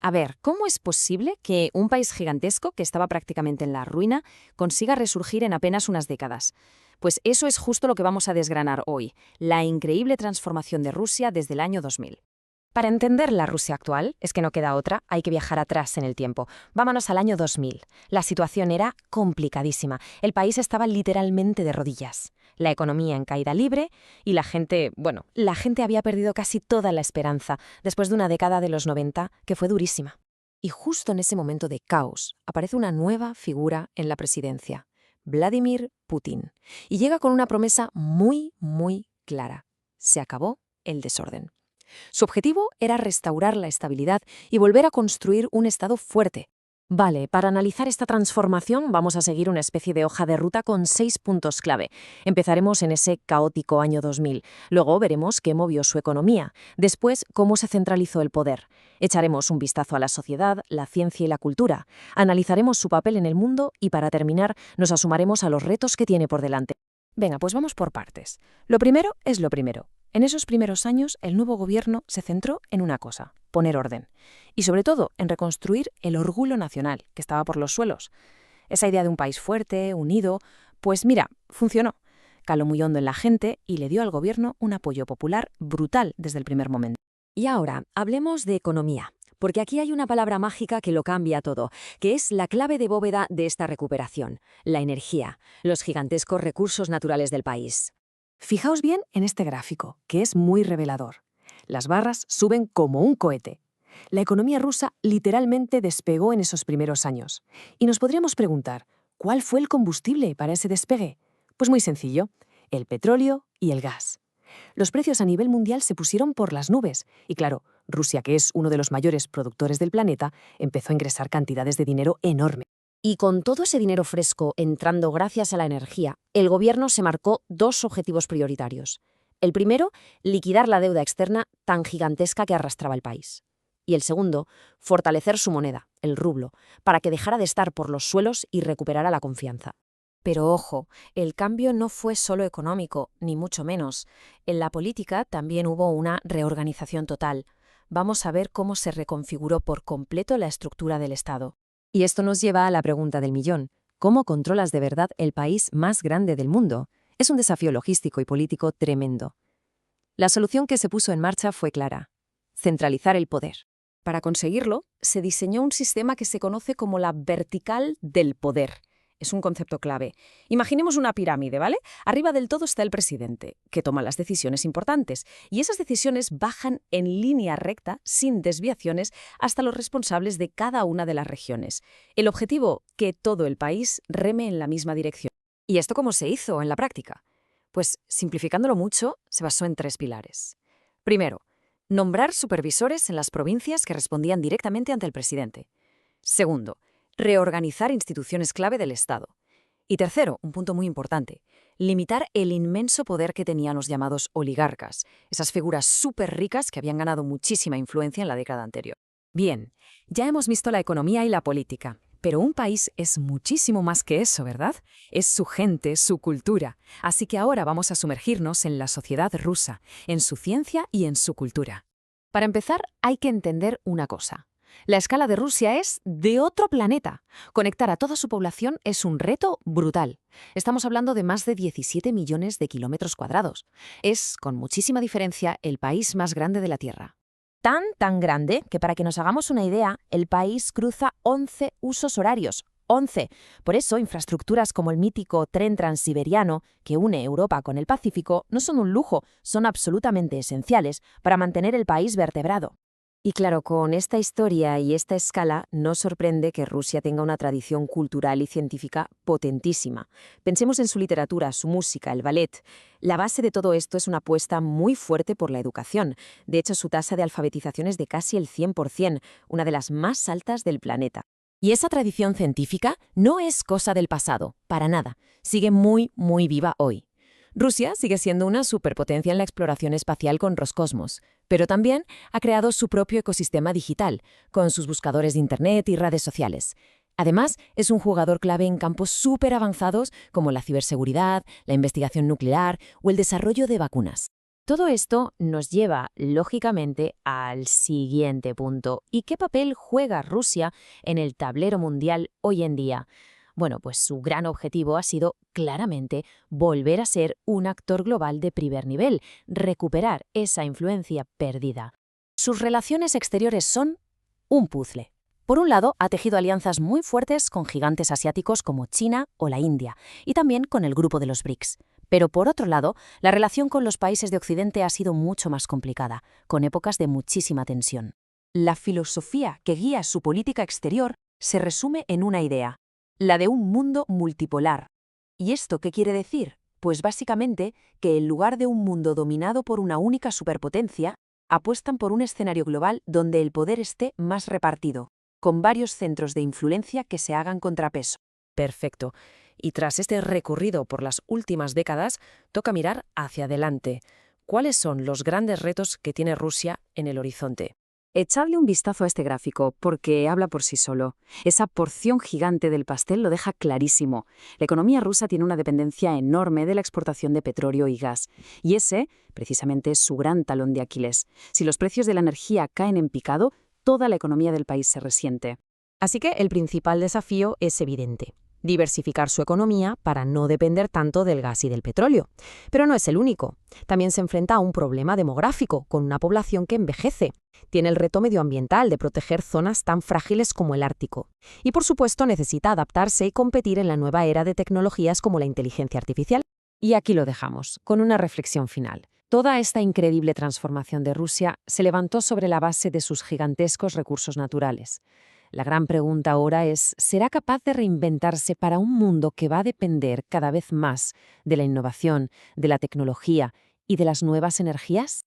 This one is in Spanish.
A ver, ¿cómo es posible que un país gigantesco, que estaba prácticamente en la ruina, consiga resurgir en apenas unas décadas? Pues eso es justo lo que vamos a desgranar hoy, la increíble transformación de Rusia desde el año 2000. Para entender la Rusia actual, es que no queda otra, hay que viajar atrás en el tiempo. Vámonos al año 2000. La situación era complicadísima. El país estaba literalmente de rodillas. La economía en caída libre y la gente había perdido casi toda la esperanza después de una década de los 90 que fue durísima. Y justo en ese momento de caos aparece una nueva figura en la presidencia, Vladimir Putin. Y llega con una promesa muy, muy clara. Se acabó el desorden. Su objetivo era restaurar la estabilidad y volver a construir un Estado fuerte. Vale, para analizar esta transformación vamos a seguir una especie de hoja de ruta con 6 puntos clave. Empezaremos en ese caótico año 2000. Luego veremos qué movió su economía. Después, cómo se centralizó el poder. Echaremos un vistazo a la sociedad, la ciencia y la cultura. Analizaremos su papel en el mundo y, para terminar, nos asomaremos a los retos que tiene por delante. Venga, pues vamos por partes. Lo primero es lo primero. En esos primeros años, el nuevo gobierno se centró en una cosa: poner orden. Y sobre todo, en reconstruir el orgullo nacional, que estaba por los suelos. Esa idea de un país fuerte, unido, pues mira, funcionó. Caló muy hondo en la gente y le dio al gobierno un apoyo popular brutal desde el primer momento. Y ahora, hablemos de economía, porque aquí hay una palabra mágica que lo cambia todo, que es la clave de bóveda de esta recuperación: la energía, los gigantescos recursos naturales del país. Fijaos bien en este gráfico, que es muy revelador. Las barras suben como un cohete. La economía rusa literalmente despegó en esos primeros años. Y nos podríamos preguntar, ¿cuál fue el combustible para ese despegue? Pues muy sencillo, el petróleo y el gas. Los precios a nivel mundial se pusieron por las nubes. Y claro, Rusia, que es uno de los mayores productores del planeta, empezó a ingresar cantidades de dinero enormes. Y con todo ese dinero fresco entrando gracias a la energía, el gobierno se marcó dos objetivos prioritarios. El primero, liquidar la deuda externa tan gigantesca que arrastraba el país. Y el segundo, fortalecer su moneda, el rublo, para que dejara de estar por los suelos y recuperara la confianza. Pero ojo, el cambio no fue solo económico, ni mucho menos. En la política también hubo una reorganización total. Vamos a ver cómo se reconfiguró por completo la estructura del Estado. Y esto nos lleva a la pregunta del millón: ¿cómo controlas de verdad el país más grande del mundo? Es un desafío logístico y político tremendo. La solución que se puso en marcha fue clara: centralizar el poder. Para conseguirlo, se diseñó un sistema que se conoce como la vertical del poder. Es un concepto clave. Imaginemos una pirámide, ¿vale? Arriba del todo está el presidente, que toma las decisiones importantes, y esas decisiones bajan en línea recta, sin desviaciones, hasta los responsables de cada una de las regiones. El objetivo: que todo el país reme en la misma dirección. ¿Y esto cómo se hizo en la práctica? Pues, simplificándolo mucho, se basó en 3 pilares. Primero, nombrar supervisores en las provincias que respondían directamente ante el presidente. Segundo, reorganizar instituciones clave del Estado. Y tercero, un punto muy importante, limitar el inmenso poder que tenían los llamados oligarcas, esas figuras súper ricas que habían ganado muchísima influencia en la década anterior. Bien, ya hemos visto la economía y la política, pero un país es muchísimo más que eso, ¿verdad? Es su gente, su cultura. Así que ahora vamos a sumergirnos en la sociedad rusa, en su ciencia y en su cultura. Para empezar, hay que entender una cosa. La escala de Rusia es de otro planeta. Conectar a toda su población es un reto brutal. Estamos hablando de más de 17 millones de kilómetros cuadrados. Es, con muchísima diferencia, el país más grande de la Tierra. Tan grande que, para que nos hagamos una idea, el país cruza 11 usos horarios. 11. Por eso, infraestructuras como el mítico tren transiberiano, que une Europa con el Pacífico, no son un lujo, son absolutamente esenciales para mantener el país vertebrado. Y claro, con esta historia y esta escala, no sorprende que Rusia tenga una tradición cultural y científica potentísima. Pensemos en su literatura, su música, el ballet. La base de todo esto es una apuesta muy fuerte por la educación. De hecho, su tasa de alfabetización es de casi el 100%, una de las más altas del planeta. Y esa tradición científica no es cosa del pasado, para nada. Sigue muy, muy viva hoy. Rusia sigue siendo una superpotencia en la exploración espacial con Roscosmos, pero también ha creado su propio ecosistema digital, con sus buscadores de Internet y redes sociales. Además, es un jugador clave en campos súper avanzados como la ciberseguridad, la investigación nuclear o el desarrollo de vacunas. Todo esto nos lleva, lógicamente, al siguiente punto. ¿Y qué papel juega Rusia en el tablero mundial hoy en día? Bueno, pues su gran objetivo ha sido, claramente, volver a ser un actor global de primer nivel, recuperar esa influencia perdida. Sus relaciones exteriores son un puzzle. Por un lado, ha tejido alianzas muy fuertes con gigantes asiáticos como China o la India, y también con el grupo de los BRICS. Pero por otro lado, la relación con los países de Occidente ha sido mucho más complicada, con épocas de muchísima tensión. La filosofía que guía su política exterior se resume en una idea, la de un mundo multipolar. ¿Y esto qué quiere decir? Pues básicamente que en lugar de un mundo dominado por una única superpotencia, apuestan por un escenario global donde el poder esté más repartido, con varios centros de influencia que se hagan contrapeso. Perfecto. Y tras este recorrido por las últimas décadas, toca mirar hacia adelante. ¿Cuáles son los grandes retos que tiene Rusia en el horizonte? Echadle un vistazo a este gráfico, porque habla por sí solo. Esa porción gigante del pastel lo deja clarísimo. La economía rusa tiene una dependencia enorme de la exportación de petróleo y gas. Y ese, precisamente, es su gran talón de Aquiles. Si los precios de la energía caen en picado, toda la economía del país se resiente. Así que el principal desafío es evidente: diversificar su economía para no depender tanto del gas y del petróleo. Pero no es el único. También se enfrenta a un problema demográfico, con una población que envejece. Tiene el reto medioambiental de proteger zonas tan frágiles como el Ártico. Y por supuesto necesita adaptarse y competir en la nueva era de tecnologías como la inteligencia artificial. Y aquí lo dejamos, con una reflexión final. Toda esta increíble transformación de Rusia se levantó sobre la base de sus gigantescos recursos naturales. La gran pregunta ahora es, ¿será capaz de reinventarse para un mundo que va a depender cada vez más de la innovación, de la tecnología y de las nuevas energías?